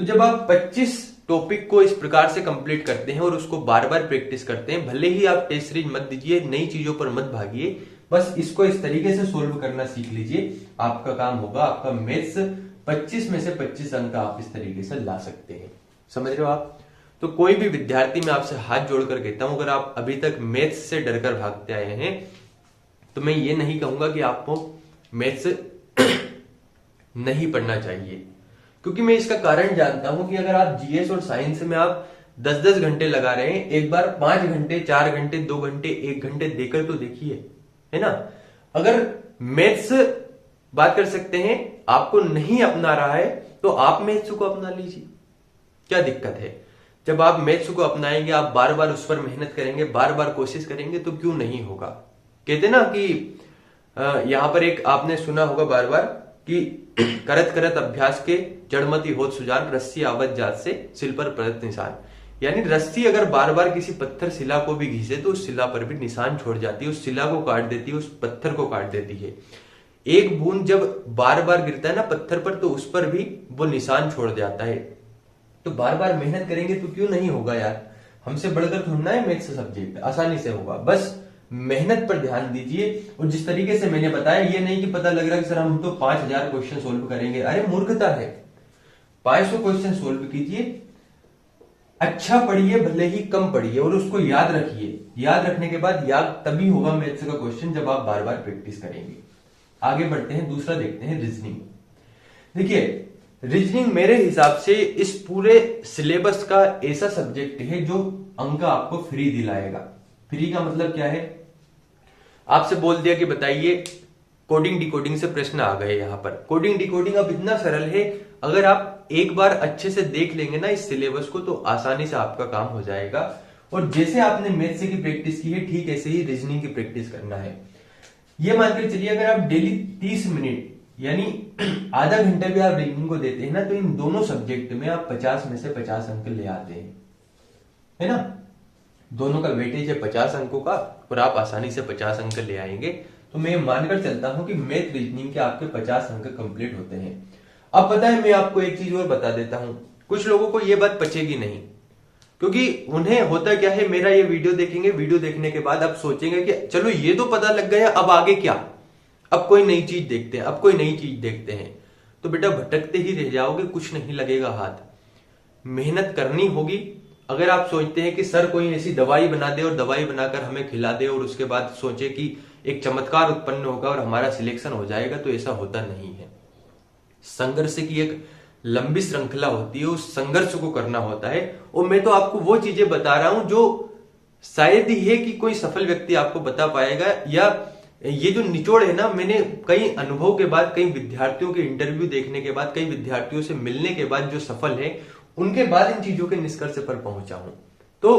तो जब आप 25 टॉपिक को इस प्रकार से कंप्लीट करते हैं और उसको बार बार प्रैक्टिस करते हैं, भले ही आप टेस्ट सीरीज मत दीजिए, नई चीजों पर मत भागिए, बस इसको इस तरीके से सोल्व करना सीख लीजिए, आपका काम होगा, आपका मैथ्स 25 में से 25 अंक आप इस तरीके से ला सकते हैं। समझ रहे हो आप? तो कोई भी विद्यार्थी, मैं आपसे हाथ जोड़कर कहता हूं, अगर आप अभी तक मैथ्स से डरकर भागते आए हैं तो मैं ये नहीं कहूंगा कि आपको मैथ्स नहीं पढ़ना चाहिए, क्योंकि मैं इसका कारण जानता हूं कि अगर आप जीएस और साइंस में आप 10-10 घंटे लगा रहे हैं, एक बार 5 घंटे, 4 घंटे, 2 घंटे, 1 घंटे देकर तो देखिए, है ना। अगर मैथ्स बात कर सकते हैं आपको नहीं अपना रहा है तो आप मैथ्स को अपना लीजिए, क्या दिक्कत है। जब आप मैथ्स को अपनाएंगे, आप बार बार उस पर मेहनत करेंगे, बार बार कोशिश करेंगे, तो क्यों नहीं होगा। कहते ना कि यहां पर एक आपने सुना होगा बार बार कि करत करत अभ्यास के जड़मती होत सुजान, रस्सी आवत जात से सिल पर पड़त निशान। यानी रस्सी अगर बार बार किसी पत्थर शिला को भी घिसे तो उस शिला पर भी निशान छोड़ जाती है, उस शिला को काट देती है, उस पत्थर को काट देती है। एक बूंद जब बार बार गिरता है ना पत्थर पर, तो उस पर भी वो निशान छोड़ जाता है। तो बार बार मेहनत करेंगे तो क्यों नहीं होगा यार। हमसे बढ़कर ढूंढना है मैथ्स सब्जेक्ट, आसानी से होगा, बस मेहनत पर ध्यान दीजिए। और जिस तरीके से मैंने बताया, ये नहीं कि पता लग रहा है कि सर हम तो 5000 क्वेश्चन सोल्व करेंगे, अरे मूर्खता है। 500 क्वेश्चन सोल्व कीजिए, अच्छा पढ़िए, भले ही कम पढ़िए, और उसको याद रखिए। याद रखने के बाद याद तभी होगा मैथ्स का क्वेश्चन जब आप बार बार प्रैक्टिस करेंगे। आगे बढ़ते हैं, दूसरा देखते हैं रीजनिंग। देखिए रीजनिंग मेरे हिसाब से इस पूरे सिलेबस का ऐसा सब्जेक्ट है जो अंक आपको फ्री दिलाएगा। फ्री का मतलब क्या है, आपसे बोल दिया कि बताइए कोडिंग डिकोडिंग से प्रश्न आ गए। यहां पर कोडिंग डिकोडिंग अब इतना सरल है, अगर आप एक बार अच्छे से देख लेंगे ना इस सिलेबस को तो आसानी से आपका काम हो जाएगा। और जैसे आपने मैथ्स की प्रैक्टिस की है, ठीक ऐसे ही रीजनिंग की प्रैक्टिस करना है। ये मानकर चलिए अगर आप डेली 30 मिनट यानी आधा घंटा भी आप रीजनिंग को देते हैं ना, तो इन दोनों सब्जेक्ट में आप 50 में से 50 अंक ले आते हैं, है ना। दोनों का वेटेज है 50 अंकों का, और आप आसानी से 50 अंक ले आएंगे। तो मैं मानकर चलता हूं कि मैथ रीजनिंग के आपके 50 अंक कंप्लीट होते हैं। अब पता है, मैं आपको एक चीज और बता देता हूं, कुछ लोगों को यह बात पचेगी नहीं, क्योंकि उन्हें होता क्या है, मेरा ये वीडियो देखेंगे, वीडियो देखने के बाद अब सोचेंगे कि चलो ये तो पता लग गया, अब आगे क्या, अब कोई नई चीज देखते हैं, अब कोई नई चीज देखते हैं। तो बेटा भटकते ही रह जाओगे, कुछ नहीं लगेगा हाथ। मेहनत करनी होगी। अगर आप सोचते हैं कि सर कोई ऐसी दवाई बना दे और दवाई बनाकर हमें खिला दे और उसके बाद सोचे कि एक चमत्कार उत्पन्न होगा और हमारा सिलेक्शन हो जाएगा, तो ऐसा होता नहीं है। संघर्ष की एक लंबी श्रृंखला होती है, उस संघर्ष को करना होता है। और मैं तो आपको वो चीजें बता रहा हूं जो शायद ही है कि कोई सफल व्यक्ति आपको बता पाएगा, या ये जो निचोड़ है ना, मैंने कई अनुभव के बाद, कई विद्यार्थियों के इंटरव्यू देखने के बाद, कई विद्यार्थियों से मिलने के बाद जो सफल है उनके बाद इन चीजों के निष्कर्ष पर पहुंचा हूं। तो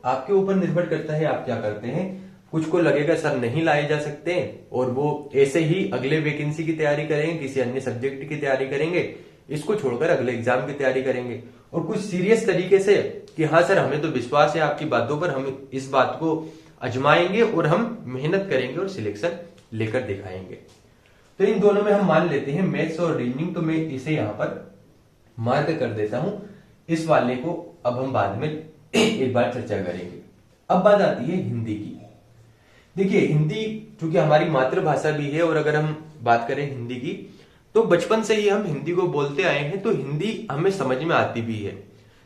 आपके ऊपर निर्भर करता है आप क्या करते हैं। कुछ को लगेगा सर नहीं लाए जा सकते और वो ऐसे ही अगले वैकेंसी की तैयारी करेंगे, किसी अन्य सब्जेक्ट की तैयारी करेंगे, इसको छोड़कर अगले एग्जाम की तैयारी करेंगे। और कुछ सीरियस तरीके से कि हाँ सर हमें तो विश्वास है आपकी बातों पर, हम इस बात को आजमाएंगे और हम मेहनत करेंगे और सिलेक्शन लेकर दिखाएंगे। तो इन दोनों में हम मान लेते हैं मैथ्स और रीजनिंग, तो मैं इसे यहां पर मार्क कर देता हूं। इस वाले को अब हम बाद में एक बार चर्चा करेंगे। अब बात आती है हिंदी की। देखिए हिंदी चूंकि हमारी मातृभाषा भी है, और अगर हम बात करें हिंदी की तो बचपन से ही हम हिंदी को बोलते आए हैं, तो हिंदी हमें समझ में आती भी है।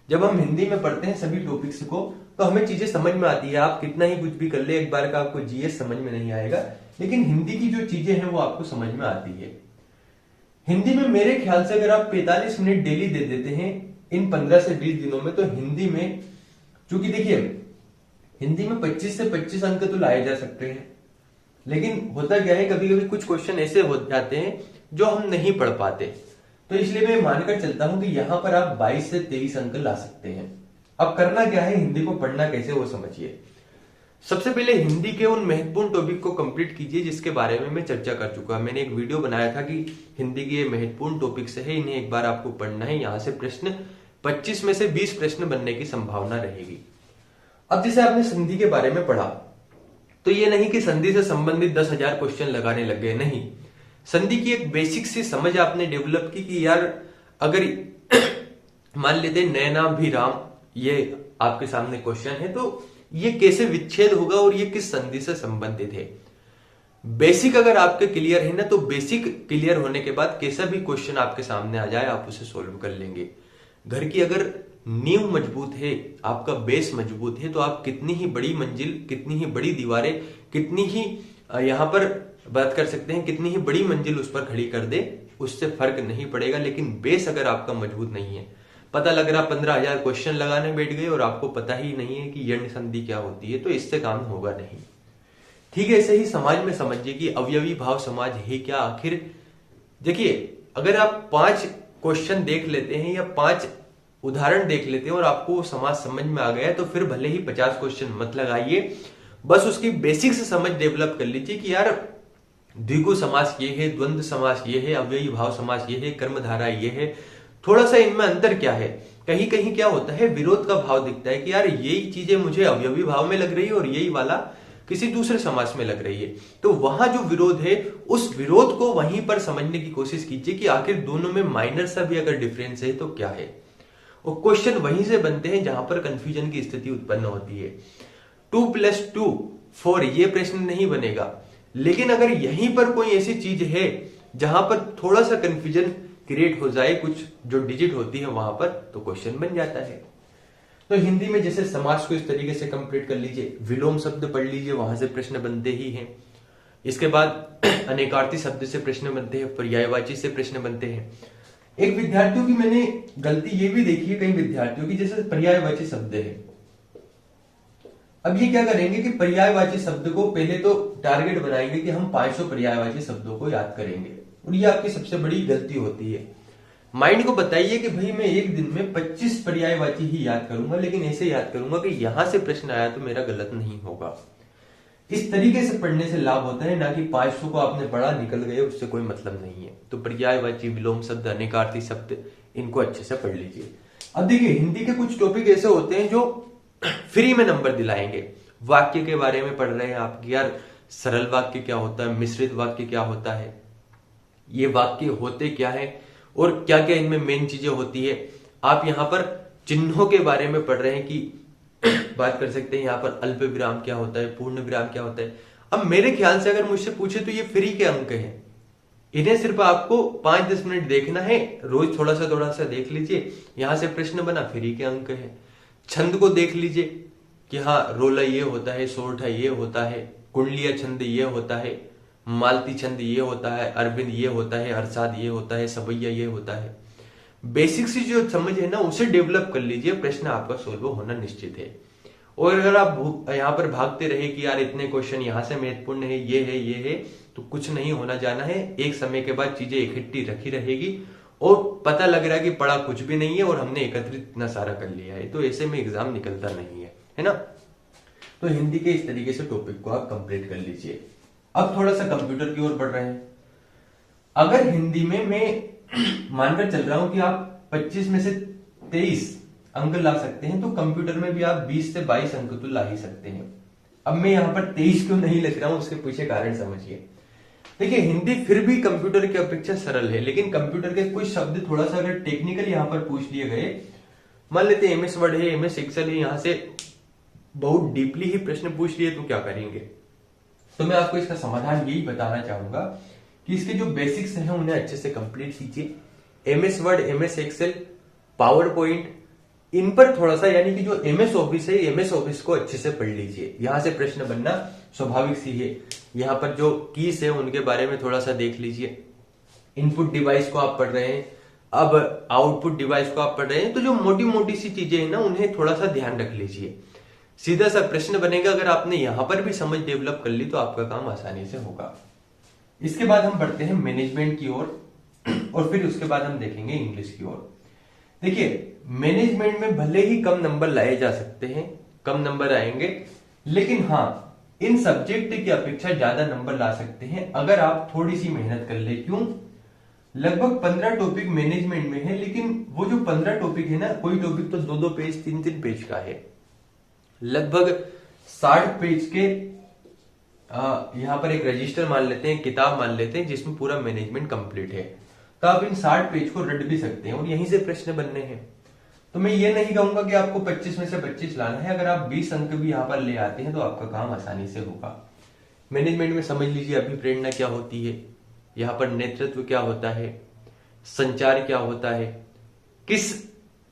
जब हम हिंदी में पढ़ते हैं सभी टॉपिक्स को तो हमें चीजें समझ में आती है। आप कितना ही कुछ भी कर ले, एक बार का आपको जीएस समझ में नहीं आएगा, लेकिन हिंदी की जो चीजें हैं वो आपको समझ में आती है। हिंदी में मेरे ख्याल से अगर आप 45 मिनट डेली दे देते हैं इन 15 से 20 दिनों में, तो हिंदी में चूंकि देखिए हिंदी में 25 से 25 अंक तो लाए जा सकते हैं, लेकिन होता क्या है कभी कभी कुछ क्वेश्चन ऐसे हो जाते हैं जो हम नहीं पढ़ पाते। तो इसलिए मैं मानकर चलता हूं कि यहां पर आप 22 से 23 अंक ला सकते हैं। अब करना क्या है, हिंदी को पढ़ना कैसे वो समझिए। सबसे पहले हिंदी के उन महत्वपूर्ण टॉपिक को कंप्लीट कीजिए जिसके बारे में मैं चर्चा कर चुका। मैंने एक वीडियो बनाया था कि हिंदी के ये महत्वपूर्ण टॉपिक्स है, इन्हें एक बार आपको पढ़ना है। यहां से प्रश्न 25 में से 20 प्रश्न बनने की संभावना रहेगी। अब जैसे आपने संधि के बारे में पढ़ा, तो ये नहीं कि संधि से संबंधित 10,000 क्वेश्चन लगाने लग गए, नहीं। संधि की एक बेसिक सी समझ आपने डेवलप की कि यार अगर मान लेते हैं नैना भी राम, ये आपके सामने क्वेश्चन है, तो ये कैसे विच्छेद होगा और ये किस संधि से संबंधित है। बेसिक अगर आपके क्लियर है ना, तो बेसिक क्लियर होने के बाद कैसा भी क्वेश्चन आपके सामने आ जाए आप उसे सोल्व कर लेंगे। घर की अगर नींव मजबूत है, आपका बेस मजबूत है, तो आप कितनी ही बड़ी मंजिल, कितनी ही बड़ी दीवारें, कितनी ही यहां पर बात कर सकते हैं, कितनी ही बड़ी मंजिल उस पर खड़ी कर दे, उससे फर्क नहीं पड़ेगा। लेकिन बेस अगर आपका मजबूत नहीं है, पता लग रहा 15,000 क्वेश्चन लगाने बैठ गए और आपको पता ही नहीं है कि यण संधि क्या होती है, तो इससे काम होगा नहीं। ठीक है, ऐसे ही समाज में समझिए कि अवयवी भाव समाज है क्या आखिर। देखिए, अगर आप 5 क्वेश्चन देख लेते हैं या 5 उदाहरण देख लेते हैं और आपको वो समाज समझ में आ गया, तो फिर भले ही 50 क्वेश्चन मत लगाइए, बस उसकी बेसिक से समझ डेवलप कर लीजिए कि यार द्विगु समास ये है, द्वंद्व समास ये है, अव्ययी भाव समास ये है, कर्मधारा ये है, थोड़ा सा इनमें अंतर क्या है। कहीं कहीं क्या होता है, विरोध का भाव दिखता है कि यार यही चीजें मुझे अवयवी भाव में लग रही है और यही वाला किसी दूसरे समास में लग रही है। तो वहां जो विरोध है, उस विरोध को वहीं पर समझने की कोशिश कीजिए कि आखिर दोनों में माइनर सा भी अगर डिफरेंस है तो क्या है। और क्वेश्चन वहीं से बनते हैं जहां पर कंफ्यूजन की स्थिति उत्पन्न होती है। 2+2 4 ये प्रश्न नहीं बनेगा, लेकिन अगर यहीं पर कोई ऐसी चीज है जहां पर थोड़ा सा कंफ्यूजन क्रिएट हो जाए, कुछ जो डिजिट होती है वहां पर, तो क्वेश्चन बन जाता है। तो हिंदी में जैसे समास को इस तरीके से कंप्लीट कर लीजिए, विलोम शब्द पढ़ लीजिए, वहां से प्रश्न बनते ही हैं। इसके बाद अनेकार्थी शब्द से प्रश्न बनते हैं, पर्यायवाची से प्रश्न बनते हैं। एक विद्यार्थियों की मैंने गलती ये भी देखी है, कई विद्यार्थियों की, जैसे पर्यायवाची शब्द है। अब ये क्या करेंगे कि पर्यायवाची शब्द को पहले तो टारगेट बनाएंगे कि हम 500 पर्यायवाची शब्दों को याद करेंगे, और ये आपकी सबसे बड़ी गलती होती है। माइंड को बताइए कि भाई मैं एक दिन में 25 पर्यायवाची ही याद करूंगा, लेकिन ऐसे याद करूंगा कि यहां से प्रश्न आया तो मेरा गलत नहीं होगा। इस तरीके से पढ़ने से लाभ होता है, ना कि 500 को आपने पढ़ा निकल गए, उससे कोई मतलब नहीं है। तो पर्यायवाची, विलोम शब्द, अनेकार्थी शब्द, इनको अच्छे से पढ़ लीजिए। अब देखिए, हिंदी के कुछ टॉपिक ऐसे होते हैं जो फ्री में नंबर दिलाएंगे। वाक्य के बारे में पढ़ रहे हैं आप, यार सरल वाक्य क्या होता है, मिश्रित वाक्य क्या होता है, ये वाक्य होते क्या है और क्या क्या इनमें मेन चीजें होती है। आप यहां पर चिन्हों के बारे में पढ़ रहे हैं कि बात कर सकते हैं, यहां पर अल्प विराम क्या होता है, पूर्ण विराम क्या होता है। अब मेरे ख्याल से अगर मुझसे पूछे तो ये फ्री के अंक हैं, इन्हें सिर्फ आपको 5-10 मिनट देखना है, रोज थोड़ा सा देख लीजिए, यहां से प्रश्न बना, फ्री के अंक है। छंद को देख लीजिए कि हाँ रोला ये होता है, सोरठा ये होता है, कुंडलिया छंद ये होता है, मालती छंद ये होता है, अरविंद ये होता है, अरसाद ये होता है, सवैया ये होता है। बेसिक सी जो समझ है ना, उसे डेवलप कर लीजिए, प्रश्न आपका सोल्व होना निश्चित है। और अगर आप यहाँ पर भागते रहे कि यार इतने क्वेश्चन यहाँ से महत्वपूर्ण है, ये है, तो कुछ नहीं होना जाना है। एक समय के बाद चीजें इकट्ठी रखी रहेगी और पता लग रहा है कि पढ़ा कुछ भी नहीं है और हमने एकत्रित इतना सारा कर लिया है, तो ऐसे में एग्जाम निकलता नहीं है ना। तो हिंदी के इस तरीके से टॉपिक को आप कंप्लीट कर लीजिए। अब थोड़ा सा कंप्यूटर की ओर बढ़ रहे हैं। अगर हिंदी में मैं मानकर चल रहा हूं कि आप 25 में से 23 अंक ला सकते हैं, तो कंप्यूटर में भी आप 20 से 22 अंक तो ला ही सकते हैं। अब मैं यहां पर 23 क्यों नहीं लिख रहा हूं, उसके पीछे कारण समझिए। देखिए, हिंदी फिर भी कंप्यूटर की अपेक्षा सरल है, लेकिन कंप्यूटर के कुछ शब्द थोड़ा सा अगर टेक्निकल यहां पर पूछ लिए गए, मान लेते हैं MS वर्ड है, MS एक्सेल है, यहां से बहुत डीपली ही प्रश्न पूछ लिए तो क्या करेंगे। तो मैं आपको इसका समाधान यही बताना चाहूंगा कि इसके जो बेसिक्स हैं उन्हें अच्छे से कंप्लीट कीजिए। MS Word, MS Excel, PowerPoint, इन पर थोड़ा सा, यानी कि जो MS ऑफिस है, MS ऑफिस को अच्छे से पढ़ लीजिए। यहां से प्रश्न बनना स्वाभाविक सी है। यहां पर जो कीज है उनके बारे में थोड़ा सा देख लीजिए। इनपुट डिवाइस को आप पढ़ रहे हैं, अब आउटपुट डिवाइस को आप पढ़ रहे हैं, तो जो मोटी मोटी सी चीजें हैं ना, उन्हें थोड़ा सा ध्यान रख लीजिए। सीधा सा प्रश्न बनेगा। अगर आपने यहां पर भी समझ डेवलप कर ली तो आपका काम आसानी से होगा। इसके बाद हम बढ़ते हैं मैनेजमेंट की ओर और फिर उसके बाद हम देखेंगे इंग्लिश की ओर। देखिए, मैनेजमेंट में भले ही कम नंबर लाए जा सकते हैं, कम नंबर आएंगे, लेकिन हाँ इन सब्जेक्ट की अपेक्षा ज्यादा नंबर ला सकते हैं अगर आप थोड़ी सी मेहनत कर ले। क्यों? लगभग 15 टॉपिक मैनेजमेंट में है, लेकिन वो जो 15 टॉपिक है ना, कोई टॉपिक तो 2-2 पेज, 3-3 पेज का है। लगभग 60 पेज के यहां पर एक रजिस्टर मान लेते हैं, किताब मान लेते हैं, जिसमें पूरा मैनेजमेंट कंप्लीट है। तो आप इन 60 पेज को रट भी सकते हैं और यहीं से प्रश्न बनने हैं। तो मैं ये नहीं कहूंगा कि आपको 25 में से 25 लाना है। अगर आप 20 अंक भी यहाँ पर ले आते हैं तो आपका काम आसानी से होगा। मैनेजमेंट में समझ लीजिए अभिप्रेरणा क्या होती है, यहाँ पर नेतृत्व क्या होता है, संचार क्या होता है, किस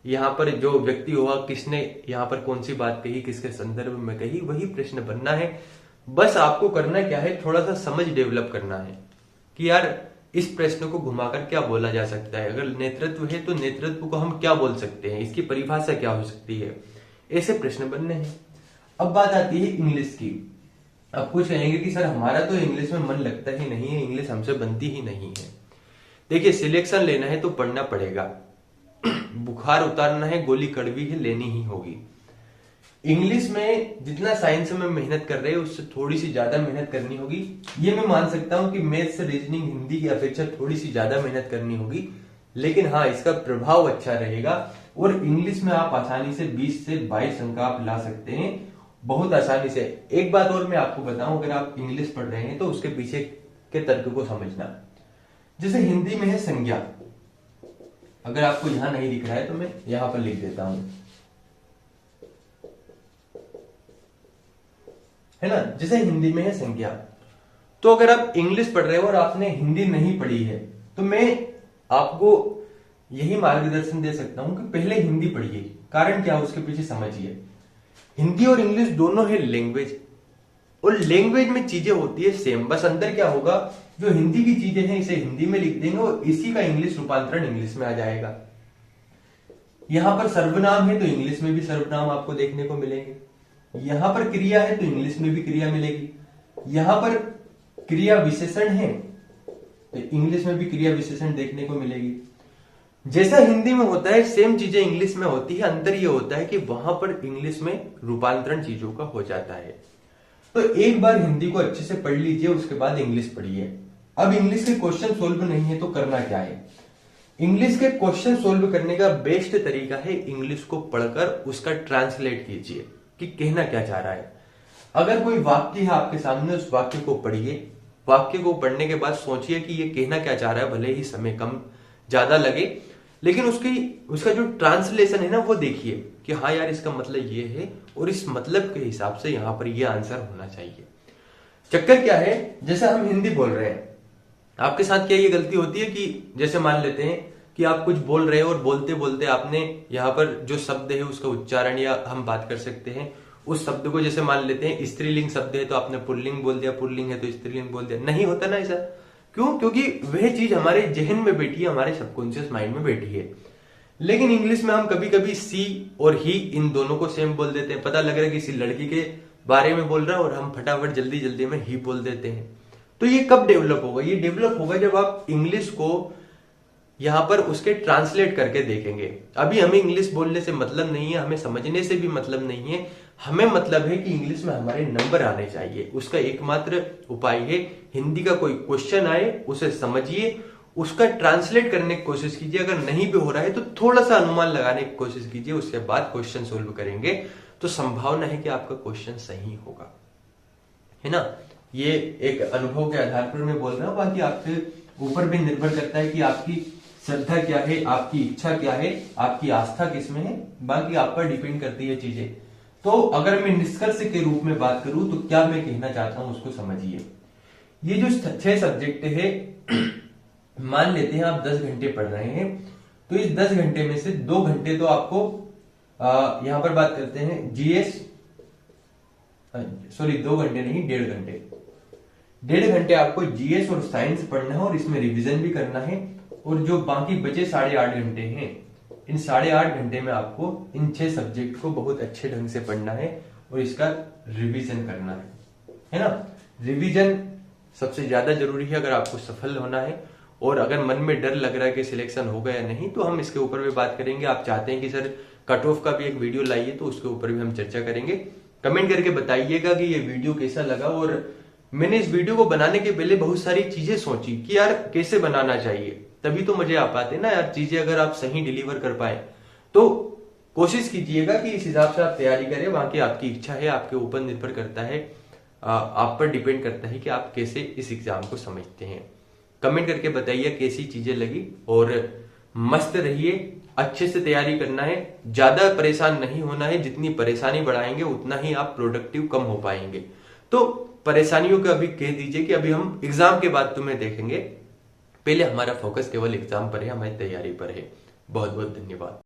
यहाँ पर जो व्यक्ति हुआ किसने यहाँ पर कौन सी बात कही, किसके संदर्भ में कही, वही प्रश्न बनना है। बस आपको करना क्या है, थोड़ा सा समझ डेवलप करना है कि यार इस प्रश्न को घुमाकर क्या बोला जा सकता है। अगर नेतृत्व है तो नेतृत्व को हम क्या बोल सकते हैं, इसकी परिभाषा क्या हो सकती है, ऐसे प्रश्न बनने हैं। अब बात आती है इंग्लिश की। अब कुछ कहेंगे कि सर हमारा तो इंग्लिश में मन लगता ही नहीं है, इंग्लिश हमसे बनती ही नहीं है। देखिए सिलेक्शन लेना है तो पढ़ना पड़ेगा, बुखार उतारना है, गोली कड़वी है, लेनी ही होगी। इंग्लिश में जितना साइंस में मेहनत कर रहे हैं उससे थोड़ी सी ज्यादा मेहनत करनी होगी। ये मैं मान सकता हूं कि मैथ्स, रीजनिंग, हिंदी की अपेक्षा थोड़ी सी ज्यादा मेहनत करनी होगी, लेकिन हाँ इसका प्रभाव अच्छा रहेगा। और इंग्लिश में आप आसानी से 20 से 22 अंक आप ला सकते हैं, बहुत आसानी से। एक बात और मैं आपको बताऊं, अगर आप इंग्लिश पढ़ रहे हैं तो उसके पीछे के तर्क को समझना। जैसे हिंदी में है संज्ञा, अगर आपको यहां नहीं दिख रहा है तो मैं यहां पर लिख देता हूं, है ना। जैसे हिंदी में है संज्ञा, तो अगर आप इंग्लिश पढ़ रहे हो और आपने हिंदी नहीं पढ़ी है तो मैं आपको यही मार्गदर्शन दे सकता हूं कि पहले हिंदी पढ़िए। कारण क्या है उसके पीछे समझिए। हिंदी और इंग्लिश दोनों है लैंग्वेज, और लैंग्वेज में चीजें होती है सेम, बस अंदर क्या होगा, जो हिंदी की चीजें हैं इसे हिंदी में लिख देंगे और इसी का इंग्लिश रूपांतरण इंग्लिश में आ जाएगा। यहां पर सर्वनाम है तो इंग्लिश में भी सर्वनाम आपको देखने को मिलेंगे। यहां पर क्रिया है तो इंग्लिश में भी क्रिया मिलेगी। यहां पर क्रिया विशेषण है तो इंग्लिश में भी क्रिया विशेषण देखने को मिलेगी। जैसा हिंदी में होता है सेम चीजें इंग्लिश में होती है, अंतर यह होता है कि वहां पर इंग्लिश में रूपांतरण चीजों का हो जाता है। तो एक बार हिंदी को अच्छे से पढ़ लीजिए, उसके बाद इंग्लिश पढ़िए। अब इंग्लिश के क्वेश्चन सोल्व नहीं है तो करना क्या है, इंग्लिश के क्वेश्चन सोल्व करने का बेस्ट तरीका है इंग्लिश को पढ़कर उसका ट्रांसलेट कीजिए कि कहना क्या चाह रहा है। अगर कोई वाक्य है आपके सामने, उस वाक्य को पढ़िए। वाक्य को पढ़ने के बाद सोचिए कि ये कहना क्या चाह रहा है, भले ही समय कम ज्यादा लगे, लेकिन उसका जो ट्रांसलेशन है ना वो देखिए कि हाँ यार इसका मतलब ये है और इस मतलब के हिसाब से यहां पर ये आंसर होना चाहिए। चक्कर क्या है, जैसे हम हिंदी बोल रहे हैं, आपके साथ क्या ये गलती होती है कि जैसे मान लेते हैं कि आप कुछ बोल रहे हो और बोलते बोलते आपने यहाँ पर जो शब्द है उसका उच्चारण, या हम बात कर सकते हैं उस शब्द को, जैसे मान लेते हैं स्त्रीलिंग शब्द है तो आपने पुल्लिंग बोल दिया, पुल्लिंग है तो स्त्रीलिंग बोल दिया। नहीं होता ना ऐसा, क्यों? क्योंकि वह चीज हमारे जहन में बैठी है, हमारे सबकॉन्शियस माइंड में बैठी है। लेकिन इंग्लिश में हम कभी कभी सी और ही इन दोनों को सेम बोल देते हैं। पता लग रहा है किसी लड़की के बारे में बोल रहा है और हम फटाफट जल्दी जल्दी में ही बोल देते हैं। तो ये कब डेवलप होगा? ये डेवलप होगा जब आप इंग्लिश को यहां पर उसके ट्रांसलेट करके देखेंगे। अभी हमें इंग्लिश बोलने से मतलब नहीं है, हमें समझने से भी मतलब नहीं है, हमें मतलब है कि इंग्लिश में हमारे नंबर आने चाहिए। उसका एकमात्र उपाय है हिंदी का कोई क्वेश्चन आए उसे समझिए, उसका ट्रांसलेट करने की कोशिश कीजिए। अगर नहीं भी हो रहा है तो थोड़ा सा अनुमान लगाने की कोशिश कीजिए, उसके बाद क्वेश्चन सोल्व करेंगे तो संभावना है कि आपका क्वेश्चन सही होगा, है ना। ये एक अनुभव के आधार पर मैं बोल रहा हूं, बाकी आपके ऊपर भी निर्भर करता है कि आपकी श्रद्धा क्या है, आपकी इच्छा क्या है, आपकी आस्था किसमें है, बाकी आप पर डिपेंड करती है चीजें। तो अगर मैं निष्कर्ष के रूप में बात करूं तो क्या मैं कहना चाहता हूं उसको समझिए। ये जो 6 सब्जेक्ट है, मान लेते हैं आप 10 घंटे पढ़ रहे हैं, तो इस 10 घंटे में से 2 घंटे तो आपको यहां पर बात करते हैं जीएस, सॉरी 2 घंटे नहीं, 1.5 घंटे, 1.5 घंटे आपको जीएस और साइंस पढ़ना है और इसमें रिवीजन भी करना है। और जो बाकी बचे 8.5 घंटे हैं, इन 8.5 घंटे में आपको इन 6 सब्जेक्ट को बहुत अच्छे ढंग से पढ़ना है और इसका रिवीजन करना है ना। रिवीजन सबसे ज्यादा जरूरी है अगर आपको सफल होना है। और अगर मन में डर लग रहा है कि सिलेक्शन होगा या नहीं, तो हम इसके ऊपर भी बात करेंगे। आप चाहते हैं कि सर कट ऑफ का भी एक वीडियो लाइए, तो उसके ऊपर भी हम चर्चा करेंगे। कमेंट करके बताइएगा कि ये वीडियो कैसा लगा। और मैंने इस वीडियो को बनाने के पहले बहुत सारी चीजें सोची कि यार कैसे बनाना चाहिए, तभी तो मजे आ पाते ना यार। चीजें अगर आप सही डिलीवर कर पाए तो कोशिश कीजिएगा कि इस हिसाब से आप तैयारी करें। बाकी आपकी इच्छा है, आपके ऊपर निर्भर करता है, आप पर डिपेंड करता है कि आप कैसे इस एग्जाम को समझते हैं। कमेंट करके बताइए कैसी चीजें लगी और मस्त रहिए। अच्छे से तैयारी करना है, ज्यादा परेशान नहीं होना है। जितनी परेशानी बढ़ाएंगे उतना ही आप प्रोडक्टिव कम हो पाएंगे। तो परेशानियों को अभी कह दीजिए कि अभी हम एग्जाम के बाद तुम्हें देखेंगे, पहले हमारा फोकस केवल एग्जाम पर है, हमारी तैयारी पर है। बहुत बहुत धन्यवाद।